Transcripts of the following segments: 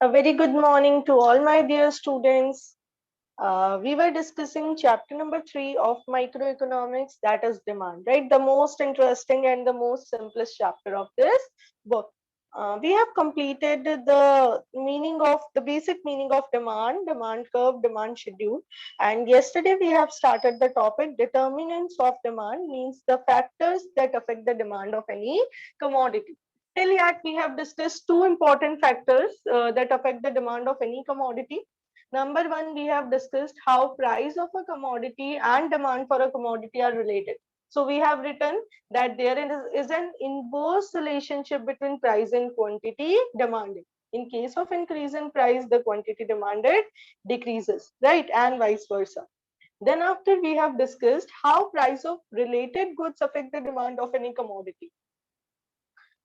A very good morning to all my dear students. We were discussing chapter number 3 of microeconomics, that is demand, right? The most interesting and the most simplest chapter of this book. We have completed the basic meaning of demand curve, demand schedule. And yesterday we have started the topic determinants of demand, means the factors that affect the demand of any commodity. Till yet, we have discussed two important factors that affect the demand of any commodity. Number one, we have discussed how price of a commodity and demand for a commodity are related. So we have written that there is an inverse relationship between price and quantity demanded. In case of increase in price, the quantity demanded decreases, right? And vice versa. Then after we have discussed how price of related goods affect the demand of any commodity.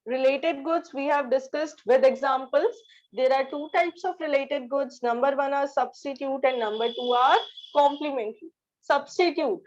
Related goods we have discussed with examples. There are two types of related goods. Number one are substitute and number two are complementary. Substitute,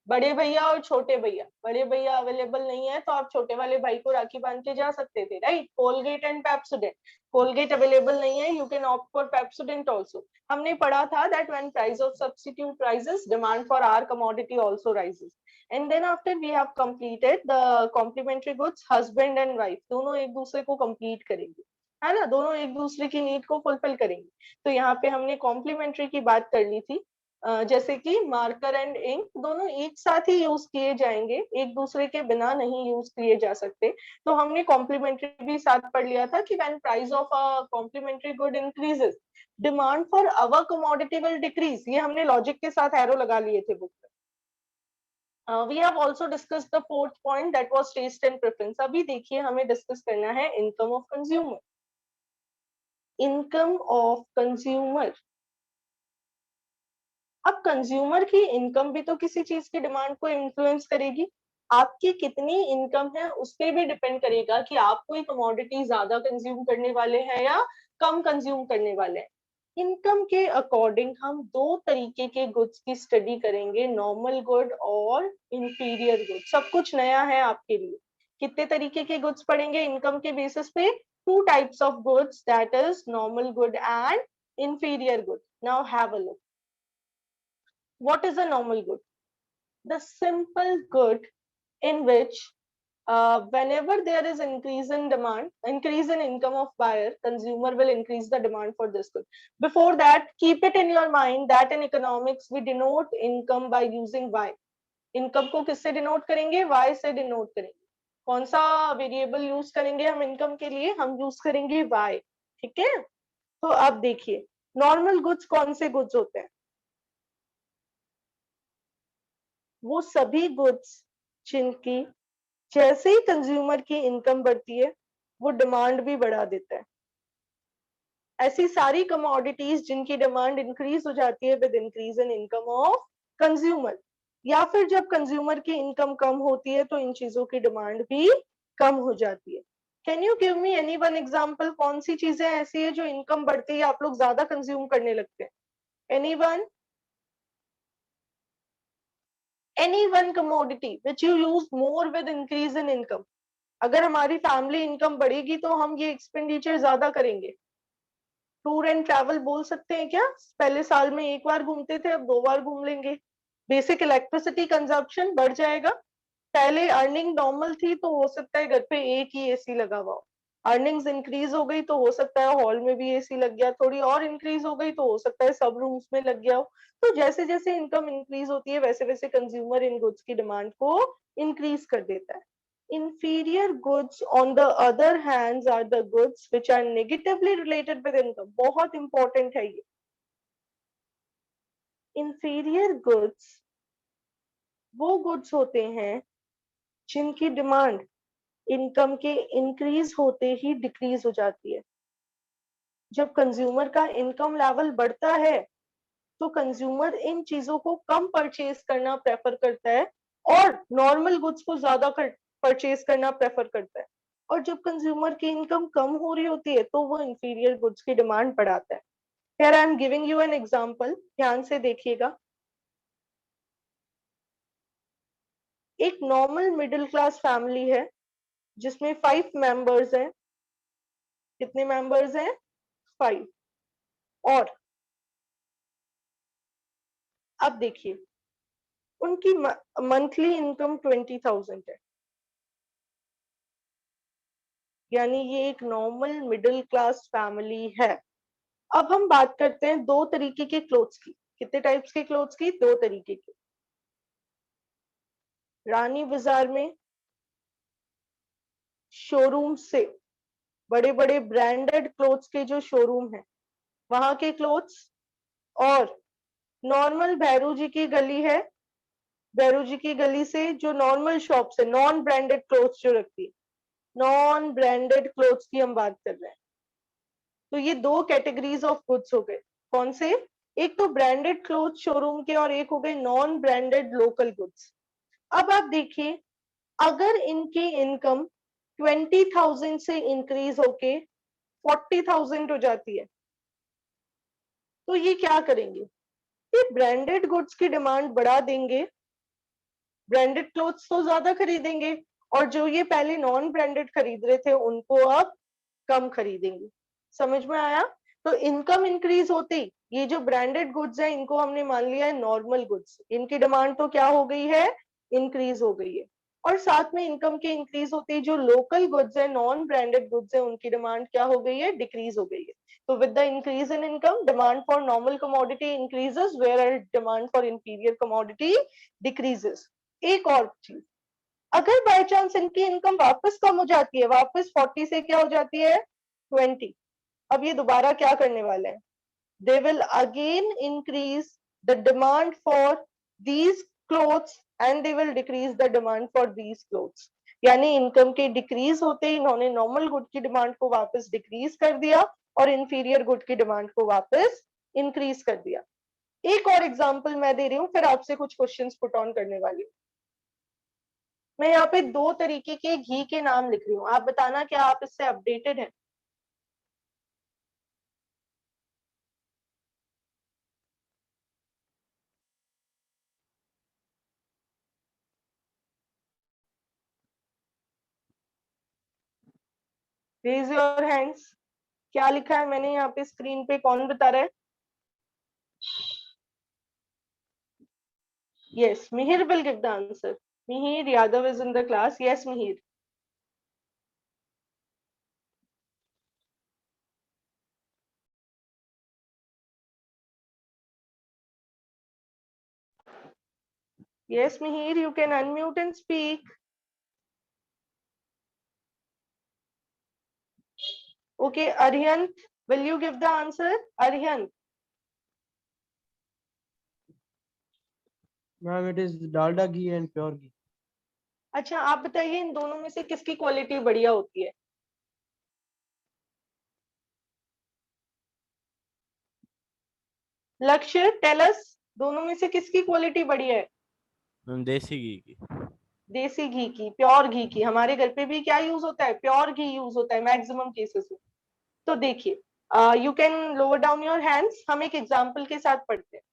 बड़े भैया और छोटे भैया, बड़े भैया available नहीं है तो आप छोटे वाले भाई को राखी बांध के जा सकते थे, right? Colgate and Pepsodent, Colgate available नहीं है, you can opt for Pepsodent also. हमने पढ़ा था that when price of substitute rises, demand for our commodity also rises. And then after we have completed the complementary goods, husband and wife दोनों एक दूसरे को complete करेंगे, है ना? दोनों एक दूसरे की नीड को फुलफिल करेंगे. तो यहाँ पे हमने कॉम्प्लीमेंट्री की बात कर ली थी. जैसे कि मार्कर एंड इंक दोनों एक साथ ही यूज किए जाएंगे, एक दूसरे के बिना नहीं यूज किए जा सकते. तो हमने कॉम्प्लीमेंट्री भी साथ पढ़ लिया था कि when price of a complementary good increases, demand for our commodity will decrease. ये हमने लॉजिक के साथ एरो लगा लिए थे बुक में. We have also discussed the fourth point, that was taste and preference. अभी देखिए हमें डिस्कस करना है income of consumer. Income of consumer. अब कंज्यूमर की इनकम भी तो किसी चीज की डिमांड को इन्फ्लुएंस करेगी. आपकी कितनी इनकम है उस पर भी डिपेंड करेगा कि आप कोई कमोडिटी ज्यादा कंज्यूम करने वाले हैं या कम कंज्यूम करने वाले हैं. इनकम के अकॉर्डिंग हम दो तरीके के गुड्स की स्टडी करेंगे, नॉर्मल गुड और इंफीरियर गुड. सब कुछ नया है आपके लिए. कितने तरीके के गुड्स पढ़ेंगे इनकम के बेसिस पे? Two types of goods, that is normal good and inferior good. Now have a look. What is a normal good? The simple good in which whenever there is increase in demand, increase in income of buyer, consumer will increase the demand for this good. Before that, keep it in your mind that in economics we denote income by using y. Income को किससे denote करेंगे? y से denote करेंगे. कौन सा variable use करेंगे हम income के लिए? हम यूज करेंगे y. ठीक है. तो अब देखिए नॉर्मल गुड्स कौन से गुड्स होते हैं? वो सभी गुड्स जिनकी जैसे ही कंज्यूमर की इनकम बढ़ती है वो डिमांड भी बढ़ा देता है. ऐसी सारी कमोडिटीज जिनकी डिमांड इंक्रीज हो जाती है with increase in income of consumer, या फिर जब कंज्यूमर की इनकम कम होती है तो इन चीजों की डिमांड भी कम हो जाती है. Can you give me any one example? कौन सी चीजें ऐसी है जो इनकम बढ़ती है आप लोग ज्यादा कंज्यूम करने लगते हैं? Any one? any one commodity which you use more with increase in income. अगर हमारी फैमिली इनकम बढ़ेगी तो हम ये एक्सपेंडिचर ज्यादा करेंगे. टूर एंड ट्रैवल बोल सकते हैं क्या? पहले साल में एक बार घूमते थे, अब 2 बार घूम लेंगे. बेसिक इलेक्ट्रिसिटी कंजप्शन बढ़ जाएगा. पहले अर्निंग नॉर्मल थी तो हो सकता है घर पे एक ही एसी लगा हुआ हो. अर्निंग्स इंक्रीज हो गई तो हो सकता है हॉल में भी एसी लग गया, थोड़ी और इंक्रीज हो गई तो हो सकता है सब रूम्स में लग गया हो. तो जैसे जैसे इनकम इंक्रीज होती है वैसे वैसे कंज्यूमर इन गुड्स की डिमांड को इंक्रीज कर देता है. Inferior goods, on the other hand, are the goods which are negatively related with income. बहुत इंपॉर्टेंट है ये. Inferior goods वो गुड्स होते हैं जिनकी डिमांड इनकम के इंक्रीज होते ही डिक्रीज हो जाती है. जब कंज्यूमर का इनकम लेवल बढ़ता है तो कंज्यूमर इन चीजों को कम परचेज करना प्रेफर करता है और नॉर्मल गुड्स को ज्यादा परचेज करना प्रेफर करता है. और जब कंज्यूमर की इनकम कम हो रही होती है तो वो इंफीरियर गुड्स की डिमांड बढ़ाता है. Here I am giving you an example, ध्यान से देखिएगा. एक नॉर्मल मिडिल क्लास फैमिली है जिसमें 5 मेंबर्स हैं. कितने मेंबर्स हैं? 5. और अब देखिए उनकी मंथली इनकम 20,000 है, यानी ये एक नॉर्मल मिडिल क्लास फैमिली है। अब हम बात करते हैं दो तरीके के क्लोथ्स की। कितने टाइप्स के क्लोथ्स की? दो तरीके के। रानी बाजार में शोरूम से, बड़े बड़े ब्रांडेड क्लोथ्स के जो शोरूम है वहां के क्लोथ्स, और नॉर्मल भैरू जी की गली है, भैरू जी की गली से जो नॉर्मल शॉप्स है, नॉन ब्रांडेड क्लोथ्स जो रखती है, नॉन ब्रांडेड क्लोथ्स की हम बात कर रहे हैं। तो ये दो कैटेगरीज ऑफ गुड्स हो गए। कौन से? एक तो ब्रांडेड क्लोथ शोरूम के और एक हो गए नॉन ब्रांडेड लोकल गुड्स। अब आप देखिए, अगर इनकी इनकम 20,000 से इंक्रीज होके 40,000 हो जाती है तो ये क्या करेंगे? ये ब्रांडेड गुड्स की डिमांड बढ़ा देंगे, ब्रांडेड क्लोथ्स तो ज्यादा खरीदेंगे, और जो ये पहले नॉन ब्रांडेड खरीद रहे थे उनको अब कम खरीदेंगे। समझ में आया? तो इनकम इंक्रीज होती, ये जो ब्रांडेड गुड्स है इनको हमने मान लिया है नॉर्मल गुड्स, इनकी डिमांड तो क्या हो गई है? इंक्रीज हो गई है। और साथ में इनकम के इंक्रीज होते जो लोकल गुड्स है, नॉन ब्रांडेड गुड्स है, उनकी डिमांड क्या हो गई है? डिक्रीज हो गई है। तो with the increase in income, demand for normal commodity increases where demand for inferior commodity decreases. एक और चीज, अगर बाय चांस इनकी इनकम वापस कम हो जाती है, वापस 40 से क्या हो जाती है? 20, अब ये दोबारा क्या करने वाले हैं? They will again increase the demand for these clothes and they will decrease the demand for these clothes. यानी इनकम के डिक्रीज होते ही इन्होंने नॉर्मल गुड की डिमांड को वापस डिक्रीज कर दिया और इंफीरियर गुड की डिमांड को वापस इंक्रीज कर दिया। एक और एग्जांपल मैं दे रही हूँ, फिर आपसे कुछ क्वेश्चंस पुट ऑन करने वाली हूँ। मैं यहाँ पे दो तरीके के घी के नाम लिख रही हूँ, आप बताना क्या आप इससे अपडेटेड हैं? Raise your hands. क्या लिखा है मैंने यहाँ पे स्क्रीन पे, कौन बता रहा है? Yes, Mihir will give the answer. Mihir Yadav is in the class. Yes Mihir. Yes, Mihir, you can unmute and speak. Okay, Arhyant, will you give the answer? Arhyant. Ma'am it is Dalda ghee and pure ghee. अच्छा, आप बताइए इन दोनों में से किसकी क्वालिटी बढ़िया होती है? लक्ष्य, टेल अस, दोनों में से किसकी क्वालिटी बढ़िया है? मैम देसी घी की। देसी घी की, प्योर घी की। हमारे घर पे भी क्या यूज होता है? प्योर घी यूज होता है मैक्सिमम केसेस में। तो देखिए, you can lower down your hands, हम एक एग्जाम्पल के साथ पढ़ते हैं,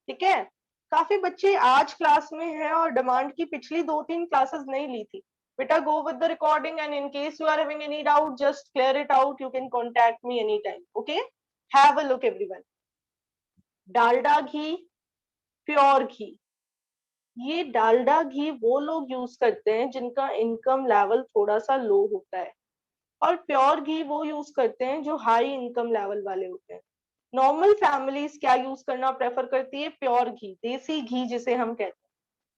ठीक है? काफी बच्चे आज क्लास में हैं और डिमांड की पिछली 2-3 क्लासेस नहीं ली थी। बेटा go with the recording and in case you are having any doubt just clear it out, you can contact me any time. Okay, have a look everyone. Dalda घी, प्योर घी। ये डालडा घी वो लोग यूज करते हैं जिनका इनकम लेवल थोड़ा सा लो होता है, और प्योर घी वो यूज करते हैं जो हाई इनकम लेवल वाले होते हैं। नॉर्मल फैमिलीज क्या यूज करना प्रेफर करती है? प्योर घी, देसी घी जिसे हम कहते हैं।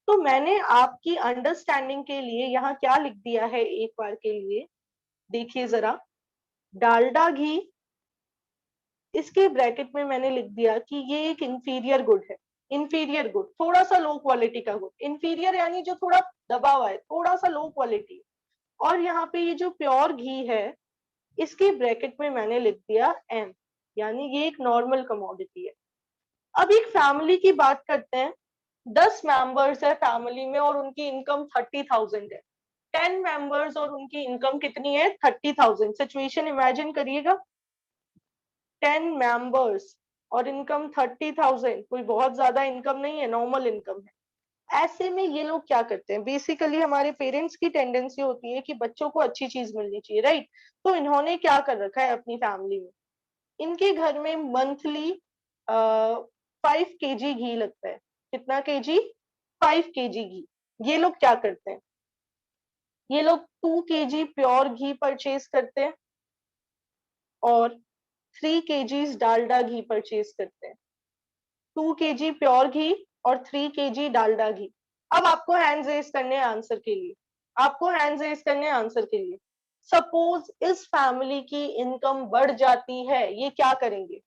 तो मैंने आपकी अंडरस्टैंडिंग के लिए यहाँ क्या लिख दिया है एक बार के लिए, देखिए जरा। डालडा घी, इसके ब्रैकेट में मैंने लिख दिया कि ये एक इंफीरियर गुड है। इंफीरियर गुड, थोड़ा सा लो क्वालिटी का गुड। इंफीरियर यानी जो थोड़ा दबा हुआ है, थोड़ा सा लो क्वालिटी। और यहाँ पे ये जो प्योर घी है, इसके ब्रैकेट में मैंने लिख दिया एम, यानी ये एक नॉर्मल कमोडिटी है। अब एक फैमिली की बात करते हैं। 10 मेंबर्स है फैमिली में और उनकी इनकम 30,000 है। 10 मेंबर्स और उनकी इनकम कितनी है? 30,000। सिचुएशन इमेजिन करिएगा, 10 मेंबर्स और इनकम 30,000, कोई बहुत ज्यादा इनकम नहीं है, नॉर्मल इनकम है। ऐसे में ये लोग क्या करते हैं? बेसिकली हमारे पेरेंट्स की टेंडेंसी होती है कि बच्चों को अच्छी चीज मिलनी चाहिए, राइट? तो इन्होंने क्या कर रखा है अपनी फैमिली में? इनके घर में मंथली 5 kg घी लगता है। कितना केजी? 5 kg घी। ये लोग क्या करते हैं? ये लोग 2 kg प्योर घी परचेज करते हैं और 3 kg डालडा घी परचेज करते हैं। 2 kg प्योर घी और 3 kg डालडा घी। अब आपको हैंड्स रेज करने हैं आंसर के लिए, आपको हैंड्स रेज करने हैं आंसर के लिए। सपोज इस फैमिली की इनकम बढ़ जाती है, ये क्या करेंगे?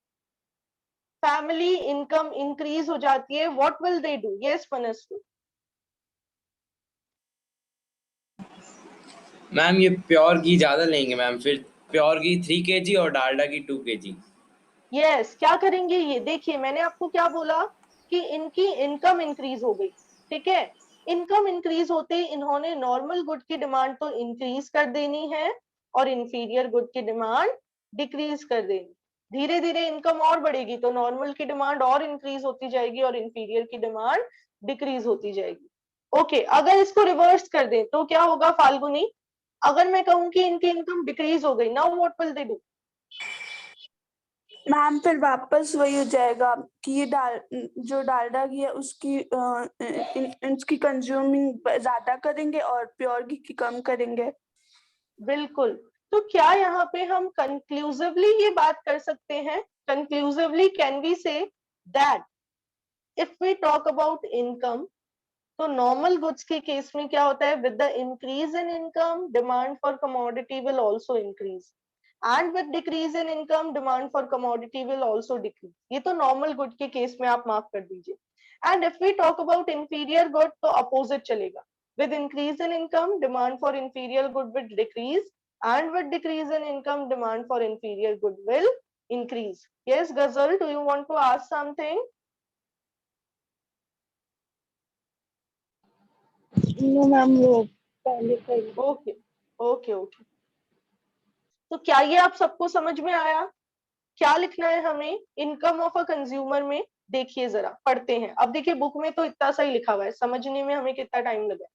फैमिली इनकम इंक्रीज हो जाती है, what will they do? Yes Manasvi. Ma'am ये प्योर घी ज्यादा लेंगे मैम, फिर प्योर घी 3 kg और डालडा की 2 kg। यस, क्या करेंगे? ये देखिए मैंने आपको क्या बोला कि इनकी इनकम इंक्रीज हो गई, ठीक है। इनकम इंक्रीज होते ही इन्होंने नॉर्मल गुड की डिमांड तो इंक्रीज कर देनी है और इंफीरियर गुड की डिमांड डिक्रीज कर देनी। धीरे धीरे इनकम और बढ़ेगी तो नॉर्मल की डिमांड और इंक्रीज होती जाएगी और इंफीरियर की डिमांड डिक्रीज होती जाएगी। ओके, अगर इसको रिवर्स कर दें तो क्या होगा फाल्गुनी? अगर मैं कहूं कि इनकी इनकम डिक्रीज हो गई, now what will they do? Ma'am फिर वापस वही हो जाएगा कि ये जो डालडा घी है उसकी इसकी कंज्यूमिंग ज्यादा करेंगे और प्योर घी की कम करेंगे। बिल्कुल। तो क्या यहाँ पे हम कंक्लूसिवली ये बात कर सकते हैं, conclusively can we say that if we talk about income, तो नॉर्मल गुड्स के केस में क्या होता है? With the increase in income demand for commodity will also increase and with decrease in income demand for commodity will also decrease. ये तो normal good के case में आप माफ कर दीजिए। And if we talk about inferior good तो opposite चलेगा। with increase in income demand for inferior good will decrease and with decrease in income demand for inferior good will increase. Yes Ghazal, do you want to ask something? No ma'am वो पहले का ही। Okay okay okay. तो क्या ये आप सबको समझ में आया? क्या लिखना है हमें इनकम ऑफ अ कंज्यूमर में? देखिए जरा पढ़ते हैं। अब देखिए बुक में तो इतना सा ही लिखा हुआ है, समझने में हमें कितना टाइम लगा।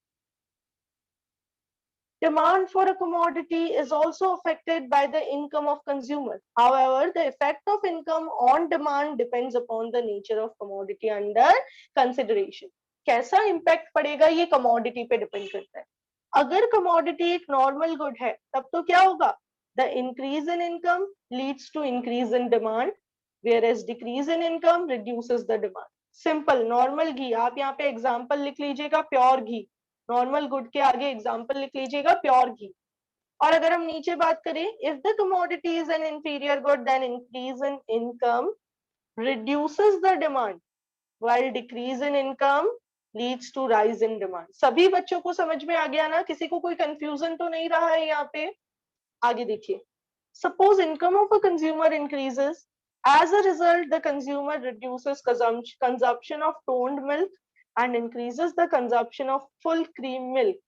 Demand for a commodity is also affected by the income of consumer. However, the effect of income on demand depends upon the nature of commodity under consideration. कैसा इम्पैक्ट पड़ेगा ये कमोडिटी पे डिपेंड करता है। अगर commodity एक normal good है तब तो क्या होगा? The increase in income leads to increase in demand whereas decrease in income reduces the demand. Simple normal घी, आप यहाँ पे एग्जांपल लिख लीजिएगा प्योर घी, नॉर्मल गुड के आगे एग्जांपल लिख लीजिएगा प्योर घी। और अगर हम नीचे बात करें, if the commodity is an inferior good then increase in income reduces the demand while decrease in income leads to rise in demand. सभी बच्चों को समझ में आ गया ना? किसी को कोई कंफ्यूजन तो नहीं रहा है यहाँ पे? आगे देखिए, suppose income of a consumer increases, as a result the consumer reduces consumption of toned milk and increases the consumption of full cream milk.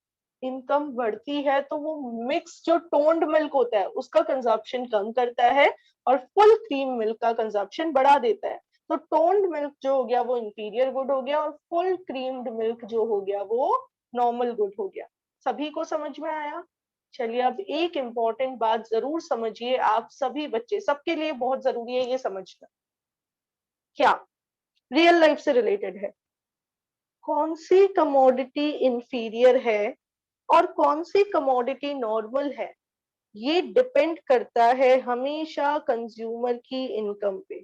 Income बढ़ती है तो वो मिक्स जो टोन्ड मिल्क होता है उसका कंजप्शन कम करता है और फुल क्रीम मिल्क का कंजप्शन बढ़ा देता है। तो टोन्ड मिल्क जो हो गया वो इंफीरियर गुड हो गया और फुल क्रीम्ड मिल्क जो हो गया वो नॉर्मल गुड हो गया। सभी को समझ में आया? चलिए अब एक इंपॉर्टेंट बात जरूर समझिए, आप सभी बच्चे, सबके लिए बहुत जरूरी है ये समझना। क्या? रियल लाइफ से रिलेटेड है। कौन सी कमोडिटी इंफीरियर है और कौन सी कमोडिटी नॉर्मल है, ये डिपेंड करता है हमेशा कंज्यूमर की इनकम पे।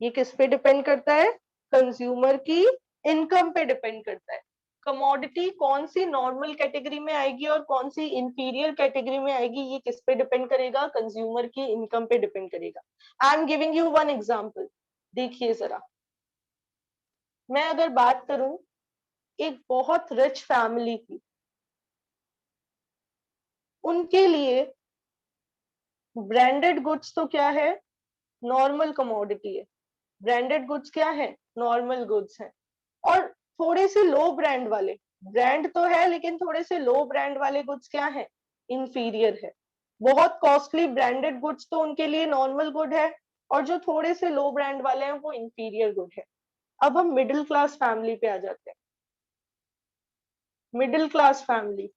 ये किस पे डिपेंड करता है? कंज्यूमर की इनकम पे डिपेंड करता है। कमोडिटी कौन सी नॉर्मल कैटेगरी में आएगी और कौन सी इंफीरियर कैटेगरी में आएगी, ये किस पे डिपेंड करेगा? कंज्यूमर की इनकम पे डिपेंड करेगा। I am giving you one example, देखिए जरा। मैं अगर बात करूं एक बहुत रिच फैमिली की, उनके लिए ब्रांडेड गुड्स तो क्या है? नॉर्मल कमोडिटी है। ब्रांडेड गुड्स क्या है? नॉर्मल गुड्स है। और थोड़े से लो ब्रांड वाले, ब्रांड तो है लेकिन थोड़े से लो ब्रांड वाले गुड्स क्या है? इंफीरियर है। बहुत कॉस्टली ब्रांडेड गुड्स तो उनके लिए नॉर्मल गुड है और जो थोड़े से लो ब्रांड वाले हैं वो इंफीरियर गुड है। अब हम मिडिल क्लास फैमिली पे आ जाते हैं। मिडिल क्लास फैमिली,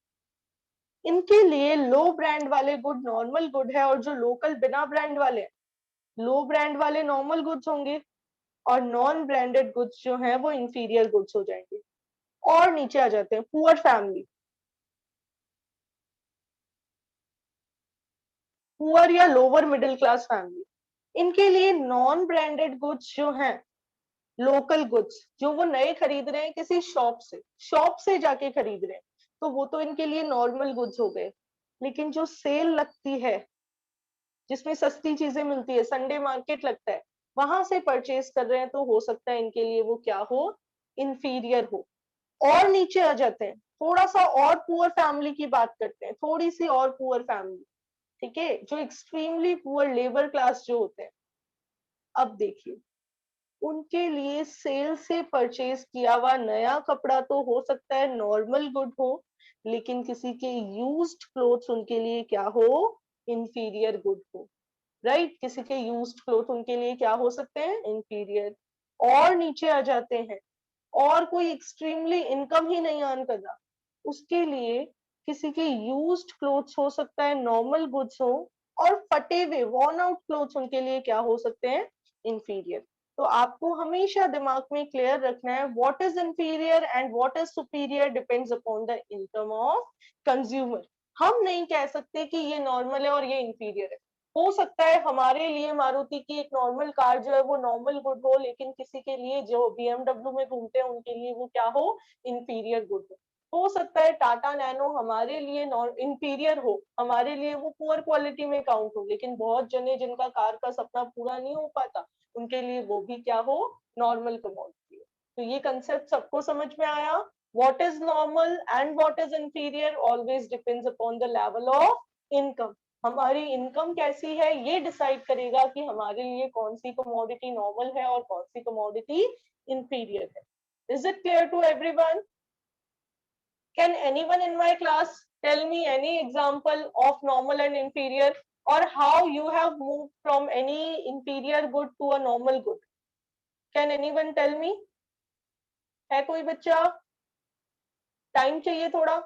इनके लिए लो ब्रांड वाले गुड नॉर्मल गुड है और जो लोकल बिना ब्रांड वाले हैं लो ब्रांड वाले नॉर्मल गुड्स होंगे और नॉन ब्रांडेड गुड्स जो हैं वो इंफीरियर गुड्स हो जाएंगे। और नीचे आ जाते हैं पुअर फैमिली, पुअर या लोअर मिडिल क्लास फैमिली, इनके लिए नॉन ब्रांडेड गुड्स जो हैं, लोकल गुड्स जो वो नए खरीद रहे हैं किसी शॉप से जाके खरीद रहे हैं, तो वो तो इनके लिए नॉर्मल गुड्स हो गए। लेकिन जो सेल लगती है जिसमें सस्ती चीजें मिलती है, संडे मार्केट लगता है, वहां से परचेज कर रहे हैं, तो हो सकता है इनके लिए वो क्या हो, इंफीरियर हो। और नीचे आ जाते हैं, थोड़ा सा और पुअर फैमिली की बात करते हैं, थोड़ी सी और पुअर फैमिली, ठीक है, जो एक्सट्रीमली पुअर लेबर क्लास जो होते हैं। अब देखिए, उनके लिए सेल से परचेज किया हुआ नया कपड़ा तो हो सकता है नॉर्मल गुड हो, लेकिन किसी के यूज्ड क्लोथ्स उनके लिए क्या हो, इंफीरियर गुड हो। राइट, किसी के यूज्ड क्लोथ उनके लिए क्या हो सकते हैं, इंफीरियर। और नीचे आ जाते हैं, और कोई एक्सट्रीमली इनकम ही नहीं अर्न कर रहा, उसके लिए किसी के यूज्ड क्लोथ्स हो सकता है नॉर्मल गुड्स हो, और फटे हुए वॉर्न आउट क्लोथ्स उनके लिए क्या हो सकते हैं, इंफीरियर। तो आपको हमेशा दिमाग में क्लियर रखना है, what is inferior and what is superior depends upon the income of consumer. हम नहीं कह सकते कि ये नॉर्मल है और ये इंफीरियर है। हो सकता है हमारे लिए मारुति की एक नॉर्मल कार जो है वो नॉर्मल गुड हो, लेकिन किसी के लिए जो बीएमडब्ल्यू में घूमते हैं उनके लिए वो क्या हो, इंफीरियर गुड हो सकता है टाटा नैनो हमारे लिए इंफीरियर हो, हमारे लिए वो पुअर क्वालिटी में काउंट हो, लेकिन बहुत जने जिनका कार का सपना पूरा नहीं हो पाता, उनके लिए वो भी क्या हो, नॉर्मल कमोडिटी है। तो ये कंसेप्ट सबको समझ में आया, what is normal and what is inferior always depends upon the level of income. हमारी इनकम कैसी है ये डिसाइड करेगा कि हमारे लिए कौन सी कमोडिटी नॉर्मल है और कौन सी कमोडिटी इंफीरियर है। Is it clear to everyone? Can anyone in my class tell me any example of normal and inferior, or how you have moved from any inferior good to a normal good? Can anyone tell me? है कोई बच्चा? Time चाहिए थोड़ा।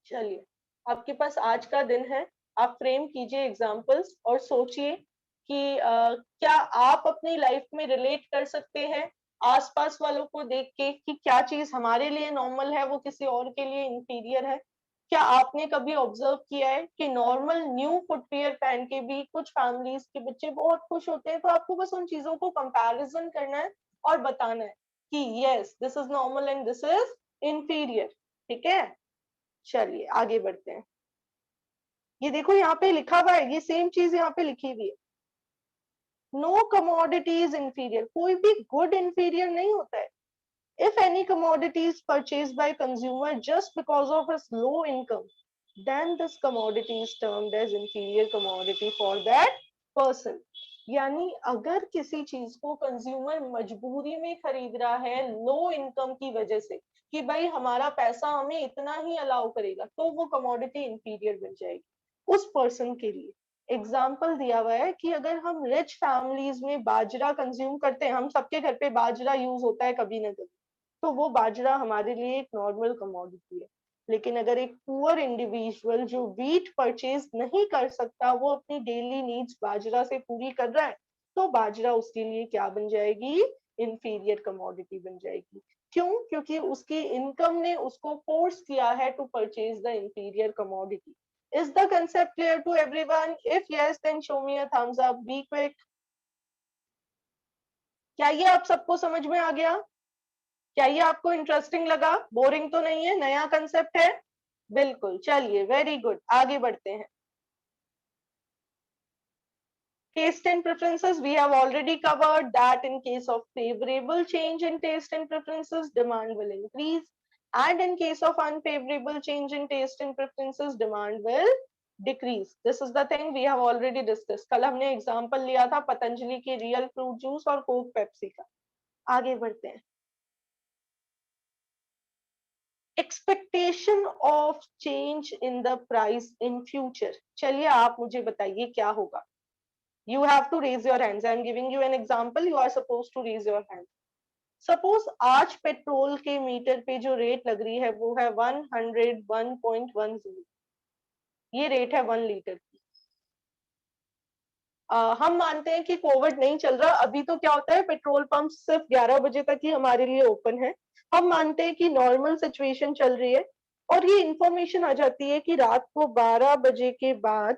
चलिए, आपके पास आज का दिन है, आप फ्रेम कीजिए एग्जांपल्स और सोचिए कि क्या आप अपनी लाइफ में रिलेट कर सकते हैं आसपास वालों को देख के कि क्या चीज हमारे लिए नॉर्मल है वो किसी और के लिए इंफीरियर है। क्या आपने कभी ऑब्जर्व किया है कि नॉर्मल न्यू फुटवियर पहन के भी कुछ फैमिलीज के बच्चे बहुत खुश होते हैं, तो आपको बस उन चीजों को कंपैरिजन करना है और बताना है कि yes this is normal and this is inferior. ठीक है, चलिए आगे बढ़ते हैं। ये देखो यहाँ पे लिखा हुआ है, ये सेम चीज यहाँ पे लिखी हुई है, नो कमोडिटी इज इंफीरियर, कोई भी गुड इंफीरियर नहीं होता है। If any commodity is purchased by consumer just because of his low income, then this commodity is termed as inferior commodity for that person. यानी अगर किसी चीज को कंज्यूमर मजबूरी में खरीद रहा है लो इनकम की वजह से कि भाई हमारा पैसा हमें इतना ही अलाउ करेगा, तो वो कमोडिटी इंफीरियर बन जाएगी उस पर्सन के लिए। एग्जाम्पल दिया हुआ है कि अगर हम रिच फैमिलीज में बाजरा कंज्यूम करते हैं, हम सबके घर पे बाजरा यूज होता है कभी ना कभी, तो वो बाजरा हमारे लिए एक नॉर्मल कमोडिटी है। लेकिन अगर एक पुअर इंडिविजुअल जो व्हीट परचेज नहीं कर सकता, वो अपनी डेली नीड्स बाजरा से पूरी कर रहा है, तो बाजरा उसके लिए क्या बन जाएगी, इंफीरियर कमोडिटी बन जाएगी। क्यों? क्योंकि उसकी इनकम ने उसको फोर्स किया है to purchase the inferior commodity. Is the concept clear to everyone? If yes, then show me a thumbs up. Be quick. क्या ये आप सबको समझ में आ गया? क्या ये आपको इंटरेस्टिंग लगा? बोरिंग तो नहीं है? नया कंसेप्ट है? बिल्कुल। चलिए, वेरी गुड, आगे बढ़ते हैं। Taste and preferences, we have already covered that in case of favorable change in taste and preferences, demand will increase, and in case of unfavorable change in taste and preferences, demand will decrease. This is the thing we have already discussed. कल हमने example लिया था पतंजलि के real fruit juice और Coke Pepsi का। आगे बढ़ते हैं। Expectation of change in the price in future, चलिए आप मुझे बताइए क्या होगा। You have to raise your hands. I am giving you an example. You are supposed to raise your hand. Suppose आज पेट्रोल के मीटर पे जो रेट लग रही है वो है 101.10, ये रेट है 1 लीटर की। हम मानते हैं कि कोविड नहीं चल रहा, अभी तो क्या होता है पेट्रोल पंप सिर्फ 11 बजे तक ही हमारे लिए ओपन है, हम मानते हैं कि नॉर्मल सिचुएशन चल रही है और ये इंफॉर्मेशन आ जाती है कि रात को 12 बजे के बाद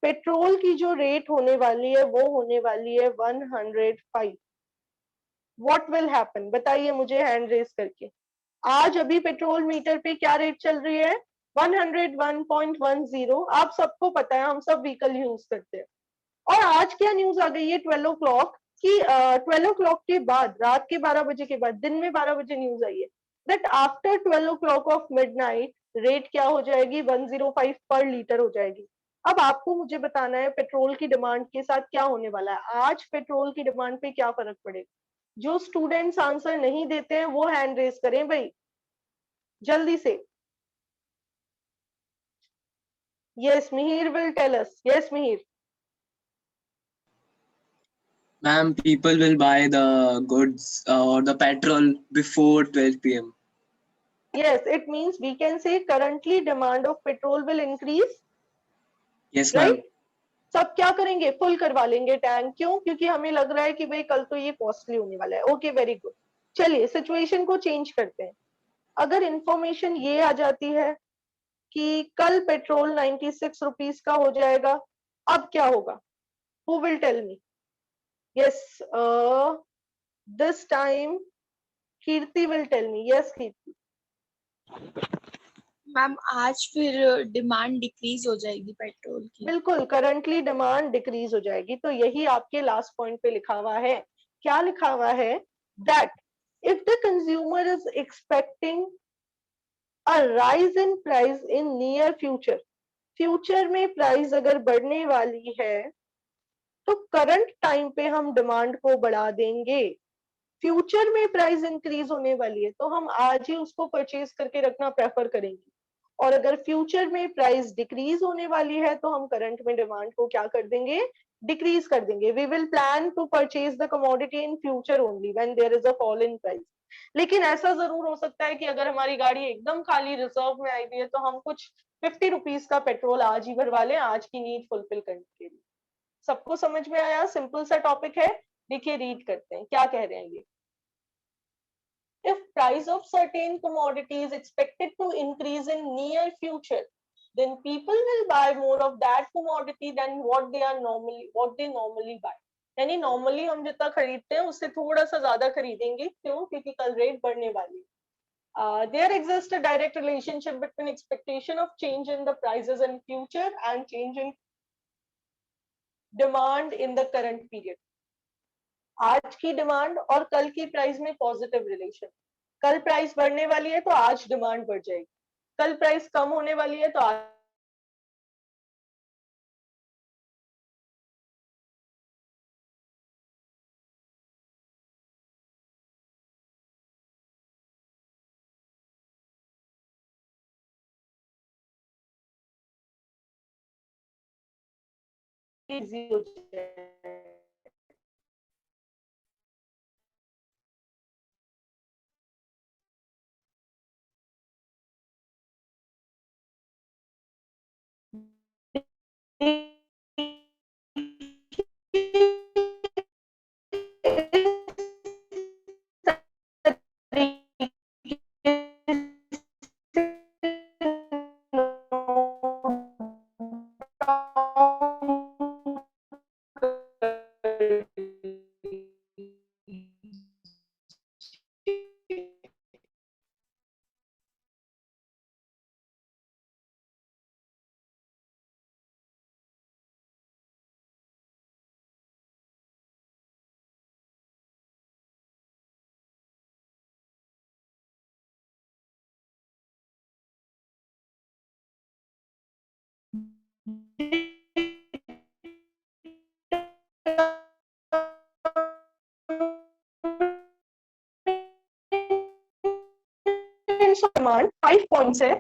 पेट्रोल की जो रेट होने वाली है वो होने वाली है 105। व्हाट विल हैपन, बताइए मुझे हैंड रेस करके। आज अभी पेट्रोल मीटर पे क्या रेट चल रही है? 101.10। आप सबको पता है, हम सब व्हीकल यूज करते हैं। और आज क्या न्यूज आ गई है 12 ओ क्लॉक की, 12 ओ क्लॉक के बाद, रात के 12 बजे के बाद, दिन में 12 बजे न्यूज आई है that after 12 o'clock of midnight rate क्या हो जाएगी? 105 पर लीटर हो जाएगी। अब आपको मुझे बताना है पेट्रोल की डिमांड के साथ क्या होने वाला है, आज पेट्रोल की डिमांड पे क्या फर्क पड़ेगा। जो स्टूडेंट्स आंसर नहीं देते हैं वो हैंड रेस करें भाई, जल्दी से। Yes, Mihir will tell us. Yes Mihir. Ma'am, people will buy the goods or the petrol before 12 p.m. Yes, it means we can say currently demand of petrol will increase, Yes, ma'am. right? सब क्या करेंगे? Full करवा लेंगे tank. क्यों? क्योंकि हमें लग रहा है कि भाई कल तो ये कॉस्टली होने वाला है। Okay, very good. चलिए सिचुएशन को चेंज करते हैं। अगर इंफॉर्मेशन ये आ जाती है कि कल पेट्रोल 96 रुपीज का हो जाएगा, अब क्या होगा? Who will tell me? Yes, this time Kirti will tell me. Yes Kirti. Ma'am आज फिर डिमांड डिक्रीज हो जाएगी पेट्रोल की। बिल्कुल, करंटली डिमांड डिक्रीज हो जाएगी। तो यही आपके लास्ट पॉइंट पे लिखा हुआ है। क्या लिखा हुआ है? That if the consumer is expecting a rise in price in near future, future में प्राइस अगर बढ़ने वाली है तो करंट टाइम पे हम डिमांड को बढ़ा देंगे। फ्यूचर में प्राइस इंक्रीज होने वाली है तो हम आज ही उसको परचेज करके रखना प्रेफर करेंगे, और अगर फ्यूचर में प्राइस डिक्रीज होने वाली है तो हम करंट में डिमांड को क्या कर देंगे? डिक्रीज कर देंगे। We will plan to purchase the commodity in future only when there is a fall in price. लेकिन ऐसा जरूर हो सकता है कि अगर हमारी गाड़ी एकदम खाली रिजर्व में आई हुई है तो हम कुछ 50 रुपीज का पेट्रोल आज ही भरवा लें, आज की नीड फुलफिल करने के लिए। सबको समझ में आया? सिंपल सा टॉपिक है। देखिए रीड करते हैं क्या कह रहे हैं ये। If price of certain commodity is expected to increase in near future, then people will buy more of that commodity than what they normally buy. यानी नॉर्मली हम जितना खरीदते हैं उससे थोड़ा सा ज्यादा खरीदेंगे। क्यों? क्योंकि कल रेट बढ़ने वाली है। There exists a direct relationship between expectation of change in the prices in future and change in demand in the current period. आज की डिमांड और कल की प्राइस में पॉजिटिव रिलेशन। कल प्राइस बढ़ने वाली है तो आज डिमांड बढ़ जाएगी, कल प्राइस कम होने वाली है तो आज इजी हो जाएगा। डिमांड 5 पॉइंट्स है।